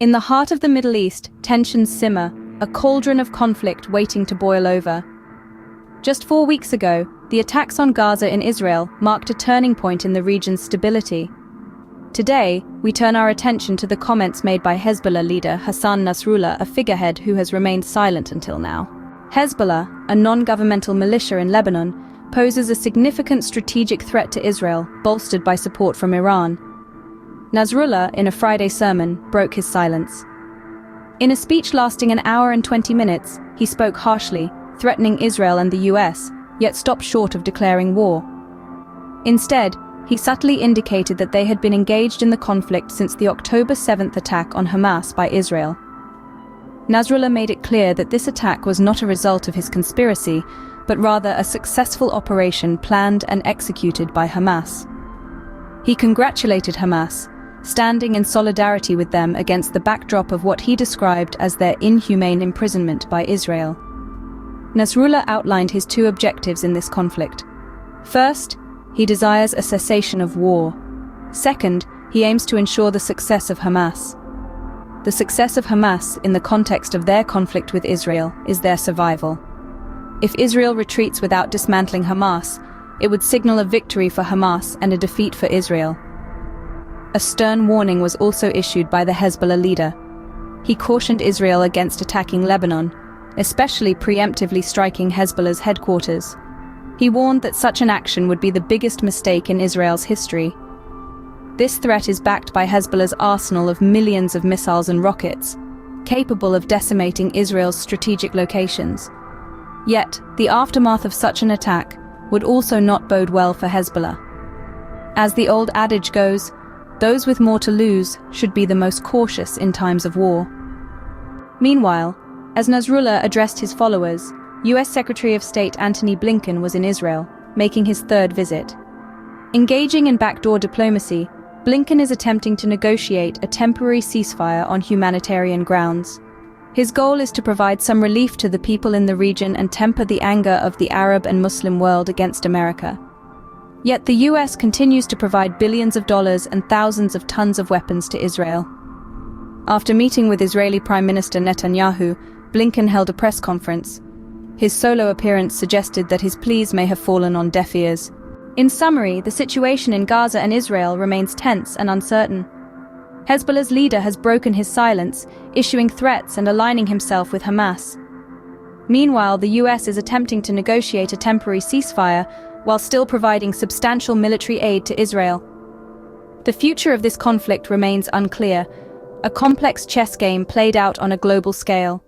In the heart of the Middle East, tensions simmer, a cauldron of conflict waiting to boil over. Just 4 weeks ago, the attacks on Gaza in Israel marked a turning point in the region's stability. Today, we turn our attention to the comments made by Hezbollah leader Hassan Nasrallah, a figurehead who has remained silent until now. Hezbollah, a non-governmental militia in Lebanon, poses a significant strategic threat to Israel, bolstered by support from Iran. Nasrallah, in a Friday sermon, broke his silence. In a speech lasting an hour and 20 minutes, he spoke harshly, threatening Israel and the US, yet stopped short of declaring war. Instead, he subtly indicated that they had been engaged in the conflict since the October 7th attack on Hamas by Israel. Nasrallah made it clear that this attack was not a result of his conspiracy, but rather a successful operation planned and executed by Hamas. He congratulated Hamas, standing in solidarity with them against the backdrop of what he described as their inhumane imprisonment by Israel. Nasrallah outlined his two objectives in this conflict. First, he desires a cessation of war. Second, he aims to ensure the success of Hamas. The success of Hamas, in the context of their conflict with Israel, is their survival. If Israel retreats without dismantling Hamas, it would signal a victory for Hamas and a defeat for Israel. A stern warning was also issued by the Hezbollah leader. He cautioned Israel against attacking Lebanon, especially preemptively striking Hezbollah's headquarters. He warned that such an action would be the biggest mistake in Israel's history. This threat is backed by Hezbollah's arsenal of millions of missiles and rockets, capable of decimating Israel's strategic locations. Yet, the aftermath of such an attack would also not bode well for Hezbollah. As the old adage goes, those with more to lose should be the most cautious in times of war. Meanwhile, as Nasrallah addressed his followers, US Secretary of State Antony Blinken was in Israel, making his third visit. Engaging in backdoor diplomacy, Blinken is attempting to negotiate a temporary ceasefire on humanitarian grounds. His goal is to provide some relief to the people in the region and temper the anger of the Arab and Muslim world against America. Yet the US continues to provide billions of dollars and thousands of tons of weapons to Israel. After meeting with Israeli Prime Minister Netanyahu, Blinken held a press conference. His solo appearance suggested that his pleas may have fallen on deaf ears. In summary, the situation in Gaza and Israel remains tense and uncertain. Hezbollah's leader has broken his silence, issuing threats and aligning himself with Hamas. Meanwhile, the US is attempting to negotiate a temporary ceasefire while still providing substantial military aid to Israel. The future of this conflict remains unclear, a complex chess game played out on a global scale.